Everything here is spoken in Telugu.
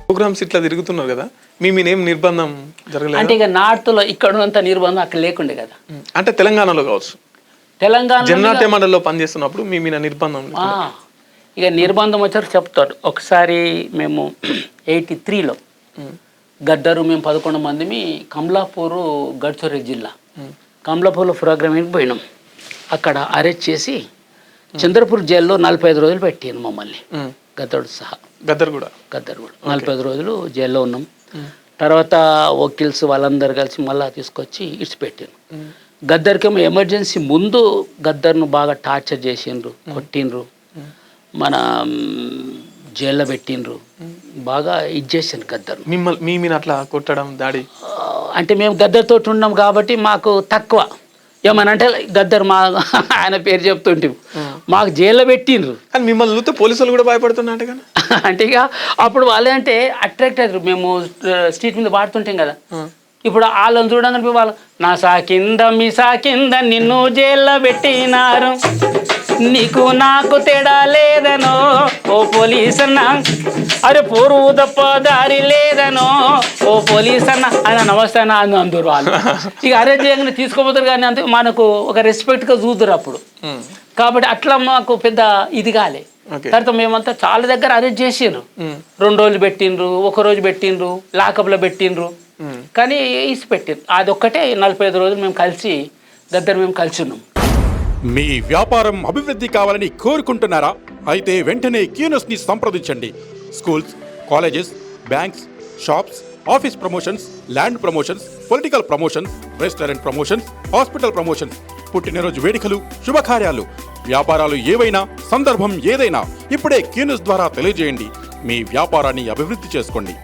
ప్రోగ్రామ్స్ ఇట్లా తిరుగుతున్నారు కదా, మీనేం నిర్బంధం జరగలేదు? అంటే ఇక నార్త్లో ఇక్కడ ఉన్నంత నిర్బంధం అక్కడ లేకుండే కదా. అంటే తెలంగాణలో కావచ్చు, తెలంగాణ జననాట్య మండలిలో పనిచేస్తున్నప్పుడు మీ నిర్బంధం ఇక నిర్బంధం వచ్చారు చెప్తాడు. ఒకసారి మేము 83లో గద్దరు మేము 11 మందిమి కమలాపూరు గడ్చిరోలి జిల్లా కమలాపూర్లో ప్రోగ్రామింగ్కి పోయినాం. అక్కడ అరెస్ట్ చేసి చంద్రపూర్ జైల్లో 45 రోజులు పెట్టాను మమ్మల్ని, గద్దరుడు సహా. గద్దరు కూడా 45 రోజులు జైల్లో ఉన్నాం. తర్వాత వకీల్స్ వాళ్ళందరూ కలిసి మళ్ళీ తీసుకొచ్చి ఇడిచిపెట్టాను. గద్దర్కేమో ఎమర్జెన్సీ ముందు గద్దర్ను బాగా టార్చర్ చేసిండ్రు, కొట్టిండ్రు, మన జైల్లో పెట్టిండ్రు, బాగా ఇది చేసిండ్రు గద్దర్. మిమ్మల్ని అట్లా కొట్టడం దాడి అంటే మేము గద్దర్తో ఉన్నాం కాబట్టి మాకు తక్కువ. ఏమనంటే గద్దర్ మా ఆయన పేరు చెప్తుంటే మాకు జైల్లో పెట్టిండ్రు. కానీ మిమ్మల్ని చూస్తే పోలీసులు కూడా భయపడుతున్నట్టు కదా. అంటే ఇక అప్పుడు వాళ్ళే అంటే అట్రాక్ట్ అయ్యారు. మేము స్ట్రీట్ మీద పాడుతుంటాం కదా, ఇప్పుడు వాళ్ళని చూడంగానే వాళ్ళు నా సాకింద మీ సాకింద నిన్ను జైల్లో పెట్టినారు, నీకు నాకు తేడా లేదనో ఓ పోలీస్ అన్న, అరే పోరు తప్ప దారి లేదనో ఓ పోలీస్ అన్న ఆయన నమస్తే అన్న అని అందరు వాళ్ళు. ఇక అరెస్ట్ చేయగానే తీసుకోపోతారు కానీ అంతే మనకు ఒక రెస్పెక్ట్గా చూద్దరు అప్పుడు. కాబట్టి అట్లా మాకు పెద్ద ఇది కాలే. తర్వాత మేమంతా చాలా దగ్గర అరెస్ట్ చేసిండ్రు, 2 రోజులు పెట్టిండ్రు, 1 రోజు పెట్టిండ్రు, లాకప్లో పెట్టిండ్రు, కానీ ఇసి పెట్టిండ్రు. అదొక్కటే 45 రోజులు మేము కలిసి మేము కలిసి ఉన్నాం. మీ వ్యాపారం అభివృద్ధి కావాలని కోరుకుంటున్నారా? అయితే వెంటనే క్యూనస్ని సంప్రదించండి. Schools, colleges, banks, shops, office promotions, land promotions, political promotions, restaurant promotions, hospital promotions, పుట్టినరోజు వేడుకలు, శుభకార్యాలు, వ్యాపారాలు ఏవైనా, సందర్భం ఏదైనా ఇప్పుడే క్యూనస్ ద్వారా తెలియజేయండి. మీ వ్యాపారాన్ని అభివృద్ధి చేసుకోండి.